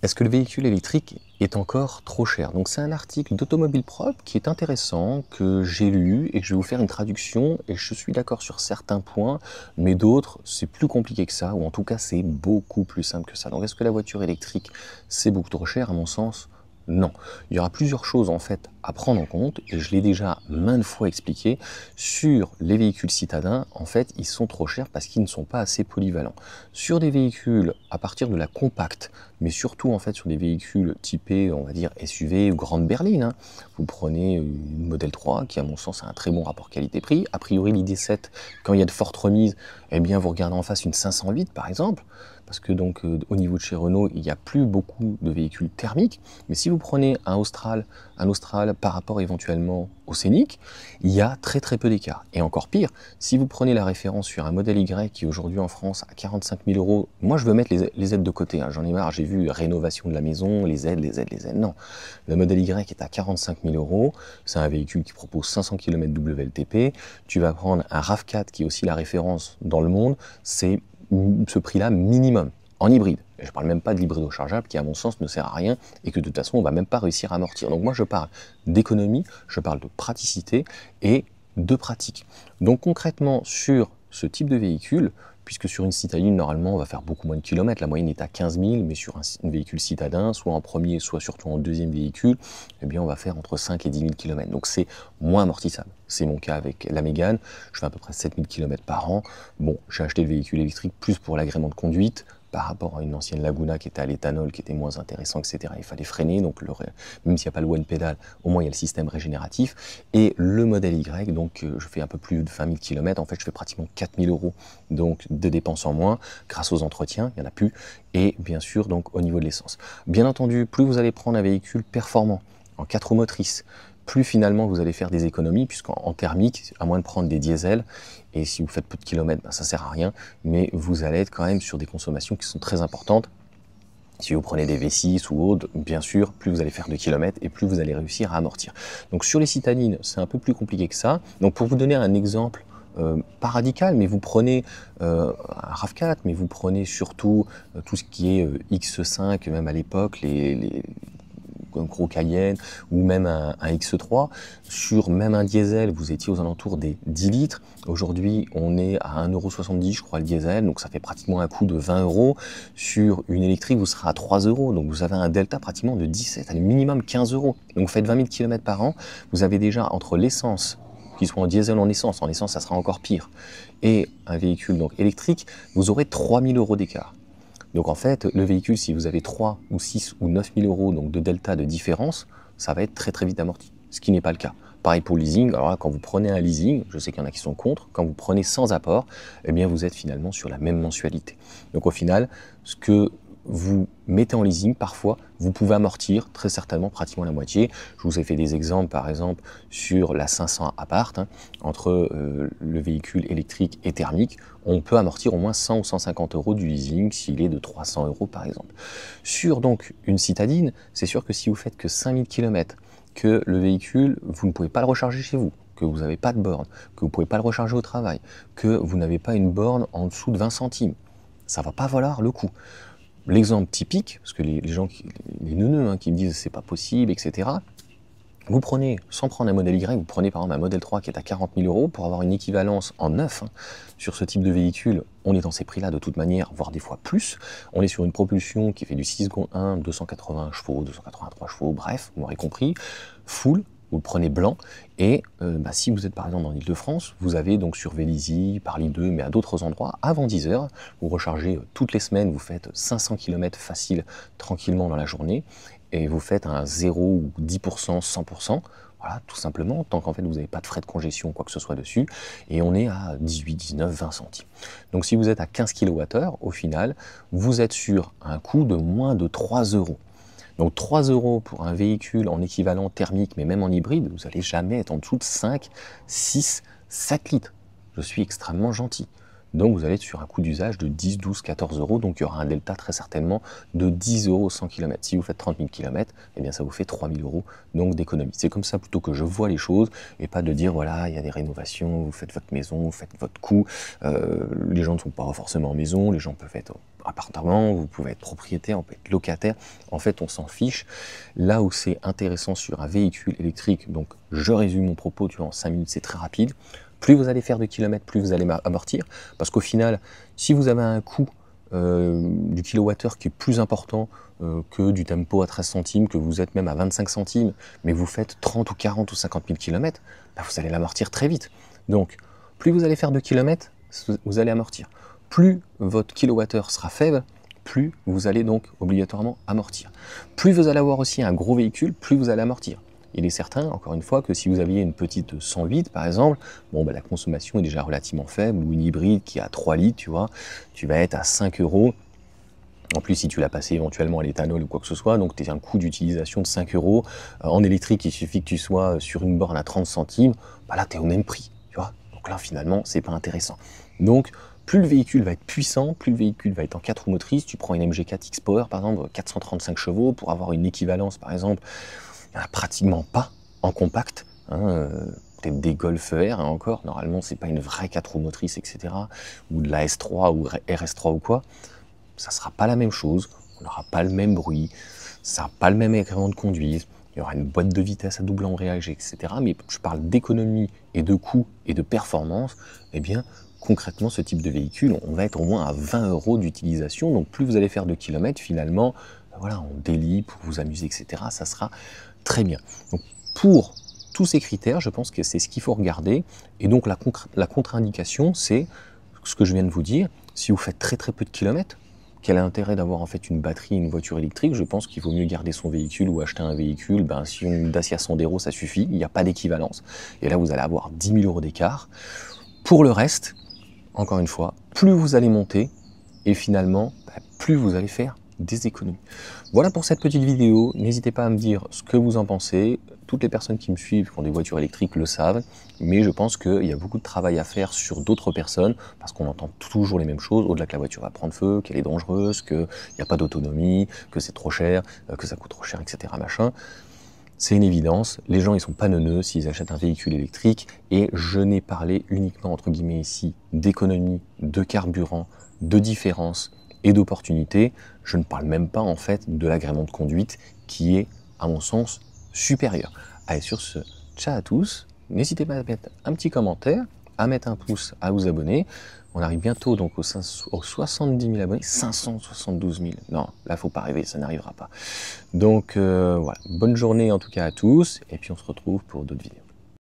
Est-ce que le véhicule électrique est encore trop cher? Donc c'est un article d'Automobile Propre qui est intéressant, que j'ai lu et que je vais vous faire une traduction et je suis d'accord sur certains points, mais d'autres, c'est plus compliqué que ça, ou en tout cas c'est beaucoup plus simple que ça. Donc est-ce que la voiture électrique, c'est beaucoup trop cher? À mon sens, non. Il y aura plusieurs choses en fait à prendre en compte, et je l'ai déjà maintes fois expliqué. Sur les véhicules citadins, en fait, ils sont trop chers parce qu'ils ne sont pas assez polyvalents. Sur des véhicules à partir de la compacte, mais surtout en fait sur des véhicules typés, on va dire SUV ou grande berline, hein. Vous prenez une Model 3 qui, à mon sens, a un très bon rapport qualité-prix. A priori, l'ID7, quand il y a de fortes remises, eh bien vous regardez en face une 508 par exemple, parce que donc au niveau de chez Renault, il n'y a plus beaucoup de véhicules thermiques. Mais si vous prenez un Austral par rapport éventuellement au Scénic, il y a très très peu d'écart. Et encore pire, si vous prenez la référence sur un modèle Y qui aujourd'hui en France à 45 000 euros, moi je veux mettre les aides de côté, hein, j'en ai marre, j'ai vu rénovation de la maison, les aides, non. Le modèle Y est à 45 000 euros, c'est un véhicule qui propose 500 km WLTP, tu vas prendre un RAV4 qui est aussi la référence dans le monde, c'est ce prix-là minimum, en hybride. Et je ne parle même pas de l'hybride rechargeable qui, à mon sens, ne sert à rien et que de toute façon, on ne va même pas réussir à amortir. Donc moi, je parle d'économie, je parle de praticité et de pratique. Donc concrètement, sur ce type de véhicule, puisque sur une citadine, normalement, on va faire beaucoup moins de kilomètres, la moyenne est à 15 000, mais sur un véhicule citadin, soit en premier, soit surtout en deuxième véhicule, eh bien, on va faire entre 5 et 10 000 km. Donc c'est moins amortissable. C'est mon cas avec la Mégane, je fais à peu près 7 000 km par an. Bon, j'ai acheté le véhicule électrique plus pour l'agrément de conduite, par rapport à une ancienne Laguna qui était à l'éthanol, qui était moins intéressant, etc. Il fallait freiner, donc même s'il n'y a pas le one pedal, au moins il y a le système régénératif. Et le modèle Y, donc je fais un peu plus de 20 000 km, en fait je fais pratiquement 4 000 euros donc, de dépenses en moins, grâce aux entretiens, il n'y en a plus, et bien sûr donc au niveau de l'essence. Bien entendu, plus vous allez prendre un véhicule performant, en 4 roues motrices, plus finalement vous allez faire des économies, puisqu'en thermique, à moins de prendre des diesels, et si vous faites peu de kilomètres, ben, ça ne sert à rien, mais vous allez être quand même sur des consommations qui sont très importantes. Si vous prenez des V6 ou autres, bien sûr, plus vous allez faire de kilomètres et plus vous allez réussir à amortir. Donc sur les citadines, c'est un peu plus compliqué que ça. Donc pour vous donner un exemple, pas radical, mais vous prenez un RAV4, mais vous prenez surtout tout ce qui est X5, même à l'époque, un gros Cayenne ou même un X3, sur même un diesel, vous étiez aux alentours des 10 litres. Aujourd'hui, on est à 1,70 €, je crois, le diesel, donc ça fait pratiquement un coût de 20 €. Sur une électrique, vous serez à 3 €, donc vous avez un delta pratiquement de 17, à minimum 15 €. Donc vous faites 20 000 km par an, vous avez déjà entre l'essence, qu'il soit en diesel ou en essence ça sera encore pire, et un véhicule donc électrique, vous aurez 3 000 € d'écart. Donc en fait, le véhicule, si vous avez 3 ou 6 ou 9 000 € donc de delta de différence, ça va être très très vite amorti, ce qui n'est pas le cas. Pareil pour le leasing, alors là, quand vous prenez un leasing, je sais qu'il y en a qui sont contre, quand vous prenez sans apport, eh bien vous êtes finalement sur la même mensualité. Donc au final, ce que vous mettez en leasing, parfois, vous pouvez amortir très certainement pratiquement la moitié. Je vous ai fait des exemples, par exemple, sur la 500 Abarth, hein, entre le véhicule électrique et thermique, on peut amortir au moins 100 ou 150 € du leasing s'il est de 300 € par exemple. Sur donc une citadine, c'est sûr que si vous faites que 5000 km, que le véhicule, vous ne pouvez pas le recharger chez vous, que vous n'avez pas de borne, que vous ne pouvez pas le recharger au travail, que vous n'avez pas une borne en dessous de 20 centimes, ça ne va pas valoir le coup. L'exemple typique, parce que les gens, les neuneux hein, qui me disent c'est pas possible, etc. Vous prenez, sans prendre un modèle Y, vous prenez par exemple un modèle 3 qui est à 40 000 € pour avoir une équivalence en neuf. Hein. Sur ce type de véhicule, on est dans ces prix-là de toute manière, voire des fois plus. On est sur une propulsion qui fait du 6,1, 280 chevaux, 283 chevaux, bref, vous m'aurez compris, full. Vous le prenez blanc, et si vous êtes par exemple en Ile-de-France, vous avez donc sur Vélizy, Paris 2, mais à d'autres endroits, avant 10 h, vous rechargez toutes les semaines, vous faites 500 km facile, tranquillement dans la journée, et vous faites un 0 ou 10%, 100%, voilà, tout simplement, tant qu'en fait vous n'avez pas de frais de congestion, quoi que ce soit dessus, et on est à 18, 19, 20 centimes. Donc si vous êtes à 15 kWh, au final, vous êtes sur un coût de moins de 3 €. Donc 3 € pour un véhicule en équivalent thermique, mais même en hybride, vous n'allez jamais être en dessous de 5, 6, 7 litres. Je suis extrêmement gentil. Donc vous allez être sur un coût d'usage de 10, 12, 14 euros. Donc il y aura un delta très certainement de 10 euros 100 km. Si vous faites 30 000 km, eh bien ça vous fait 3 000 euros donc d'économie. C'est comme ça plutôt que je vois les choses et pas de dire voilà, il y a des rénovations, vous faites votre maison, vous faites votre coût. Les gens ne sont pas forcément en maison, les gens peuvent être appartement, vous pouvez être propriétaire, on peut être locataire. En fait, on s'en fiche. Là où c'est intéressant sur un véhicule électrique, donc je résume mon propos, tu vois, en 5 minutes, c'est très rapide. Plus vous allez faire de kilomètres, plus vous allez amortir. Parce qu'au final, si vous avez un coût du kilowattheure qui est plus important que du tempo à 13 centimes, que vous êtes même à 25 centimes, mais vous faites 30 ou 40 ou 50 000 km, bah vous allez l'amortir très vite. Donc, plus vous allez faire de kilomètres, vous allez amortir. Plus votre kilowattheure sera faible, plus vous allez donc obligatoirement amortir. Plus vous allez avoir aussi un gros véhicule, plus vous allez amortir. Il est certain, encore une fois, que si vous aviez une petite 108 par exemple, bon, bah, la consommation est déjà relativement faible, ou une hybride qui a 3 litres, tu vois, tu vas être à 5 euros. En plus, si tu l'as passé éventuellement à l'éthanol ou quoi que ce soit, donc tu as un coût d'utilisation de 5 euros. En électrique, il suffit que tu sois sur une borne à 30 centimes, bah là, tu es au même prix, tu vois. Donc là, finalement, c'est pas intéressant. Donc, plus le véhicule va être puissant, plus le véhicule va être en 4 roues motrices. Tu prends une MG4 X-Power, par exemple, 435 chevaux, pour avoir une équivalence, par exemple, il n'y en a pratiquement pas en compact. Hein, peut-être des Golf R hein, encore, normalement c'est pas une vraie 4 roues motrices, etc. Ou de la S3 ou RS3 ou quoi. Ça sera pas la même chose, on n'aura pas le même bruit, ça n'a pas le même écran de conduite, il y aura une boîte de vitesse à double embrayage, etc. Mais je parle d'économie et de coût et de performance, eh bien concrètement ce type de véhicule, on va être au moins à 20 euros d'utilisation. Donc plus vous allez faire de kilomètres, finalement, voilà, en daily, pour vous amuser, etc., ça sera très bien. Donc pour tous ces critères, je pense que c'est ce qu'il faut regarder. Et donc la contre-indication, c'est ce que je viens de vous dire. Si vous faites très peu de kilomètres, quel est l'intérêt d'avoir en fait une batterie et une voiture électrique? Je pense qu'il vaut mieux garder son véhicule ou acheter un véhicule. Ben, si une Dacia Sandero, ça suffit, il n'y a pas d'équivalence. Et là, vous allez avoir 10 000 euros d'écart. Pour le reste, encore une fois, plus vous allez monter, et finalement, plus vous allez faire des économies. Voilà pour cette petite vidéo. N'hésitez pas à me dire ce que vous en pensez. Toutes les personnes qui me suivent, qui ont des voitures électriques, le savent, mais je pense qu'il y a beaucoup de travail à faire sur d'autres personnes, parce qu'on entend toujours les mêmes choses, au-delà que la voiture va prendre feu, qu'elle est dangereuse, qu'il n'y a pas d'autonomie, que c'est trop cher, que ça coûte trop cher, etc. Machin. C'est une évidence, les gens ils sont pas neuneux s'ils achètent un véhicule électrique, et je n'ai parlé uniquement entre guillemets ici d'économie, de carburant, de différence et d'opportunités. Je ne parle même pas en fait de l'agrément de conduite qui est à mon sens supérieur. Allez, sur ce, ciao à tous, n'hésitez pas à mettre un petit commentaire, à mettre un pouce, à vous abonner. On arrive bientôt donc aux 70 000 abonnés, 572 000. Non, là faut pas rêver, ça n'arrivera pas. Donc voilà, bonne journée en tout cas à tous, et puis on se retrouve pour d'autres vidéos.